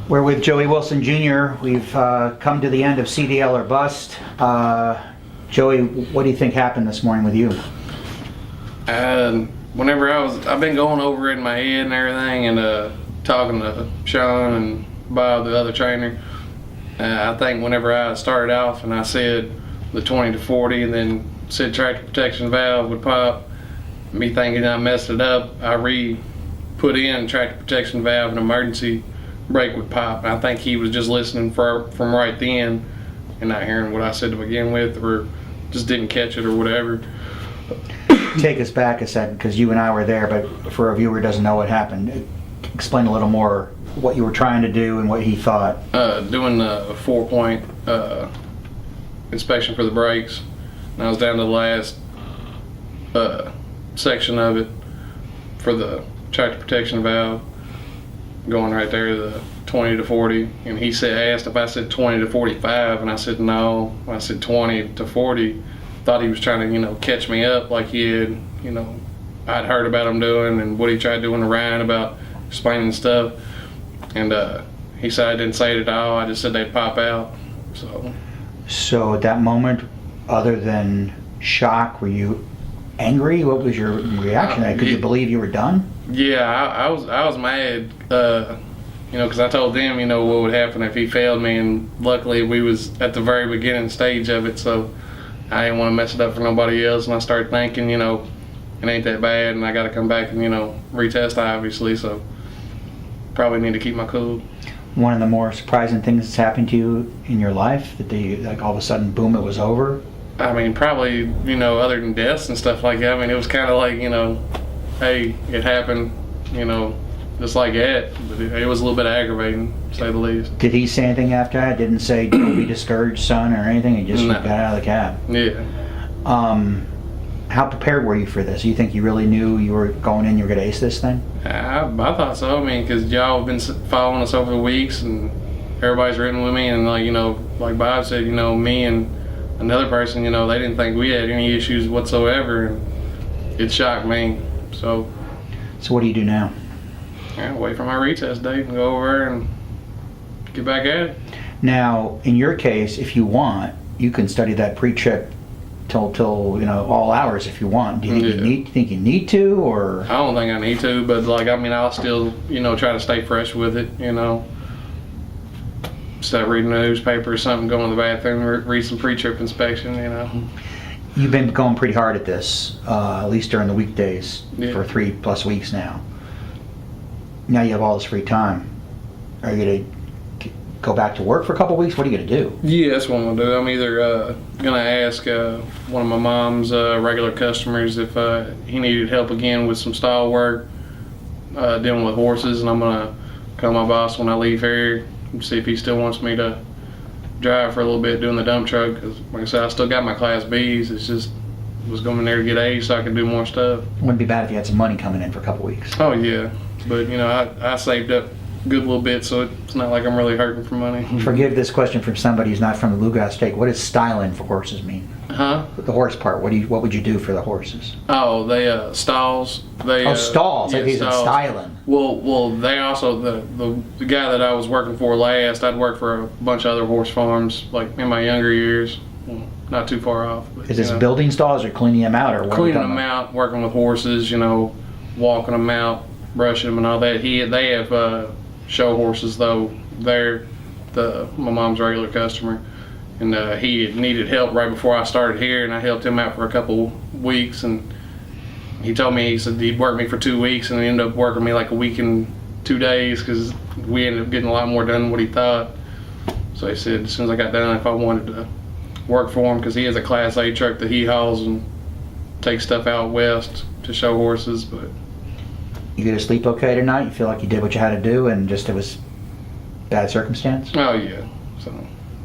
We're with Joey Wilson Jr. We've come to the end of CDL or Bust. Joey, what do you think happened this morning with you? Whenever I've been going over it in my head and everything, and talking to Sean and Bob, the other trainer. I think whenever I started off and I said the 20 to 40 and then said tractor protection valve would pop, me thinking I messed it up, I put in tractor protection valve and emergency brake would pop. And I think he was just listening from right then and not hearing what I said to begin with, or just didn't catch it or whatever. Take us back a second, because you and I were there, but for a viewer who doesn't know what happened, explain a little more what you were trying to do and what he thought. Doing a 4-point inspection for the brakes, and I was down to the last section of it for the tractor protection valve, going right there to the 20 to 40, and he asked if I said 20 to 45, and I said no. I said 20 to 40. Thought he was trying to, catch me up like he had, I'd heard about him doing and what he tried doing to Ryan about explaining stuff. And he said I didn't say it at all. I just said they'd pop out. So at that moment, other than shock, were you angry? What was your reaction? Could you believe you were done? Yeah, I was mad. Because I told them, what would happen if he failed me, and luckily we was at the very beginning stage of it, so I didn't want to mess it up for nobody else. And I started thinking, it ain't that bad, and I got to come back and retest, obviously. So probably need to keep my cool. One of the more surprising things that's happened to you in your life, that all of a sudden, boom, it was over? I mean, probably, other than deaths and stuff like that. I mean, it was kind of like, hey, it happened, just like that. But it was a little bit aggravating, to say the least. Did he say anything after that? Didn't say, don't be discouraged, son, or anything? He just got out of the cab? Yeah. How prepared were you for this? You think you really knew you were going in, you were going to ace this thing? I thought so. I mean, because y'all have been following us over the weeks, and everybody's ridden with me, and like Bob said, me and another person, they didn't think we had any issues whatsoever, and it shocked me. So what do you do now? Wait for my retest date and go over and get back at it. Now, in your case, if you want, you can study that pre-trip till all hours if you want. Do you think you need to, or? I don't think I need to, but I'll still try to stay fresh with it. Start reading the newspaper or something, go in the bathroom, read some pre-trip inspection. You've been going pretty hard at this, at least during the weekdays, for 3+ weeks now. Now you have all this free time. Are you going to go back to work for a couple of weeks? What are you going to do? Yeah, that's what I'm going to do. I'm either going to ask one of my mom's regular customers if he needed help again with some stall work, dealing with horses, and I'm going to call my boss when I leave here and see if he still wants me to drive for a little bit doing the dump truck, because like I said, I still got my Class B's. It's just was going there to get A's so I could do more stuff. Wouldn't be bad if you had some money coming in for a couple of weeks. Oh yeah, but I saved up a good little bit, so it's not like I'm really hurting for money. Forgive this question from somebody who's not from the Bluegrass State. What does styling for horses mean? Huh? The horse part. What would you do for the horses? Oh, they stalls. Stalls. Yeah, I think it's stalls. styling. Well, they also the guy that I was working for last. I'd worked for a bunch of other horse farms, like in my younger years. Well, not too far off. But, Is this building stalls or cleaning them out, or what? Cleaning them out, working with horses. Walking them out, brushing them, and all that. They have show horses though. They're my mom's regular customer. And he had needed help right before I started here, and I helped him out for a couple weeks. And he told me, he said he'd work me for 2 weeks, and he ended up working me like a week and 2 days, because we ended up getting a lot more done than what he thought. So he said as soon as I got done, if I wanted to work for him, because he has a Class A truck that he hauls and takes stuff out west to show horses. But you get to sleep okay tonight? You feel like you did what you had to do, and just it was bad circumstance? Oh yeah. So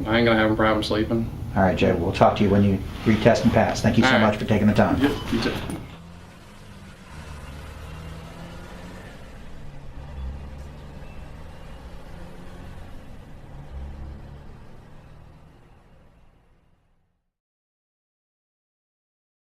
I ain't gonna have a problem sleeping. All right, Jay. We'll talk to you when you retest and pass. Thank you so much for taking the time. Yep, you too.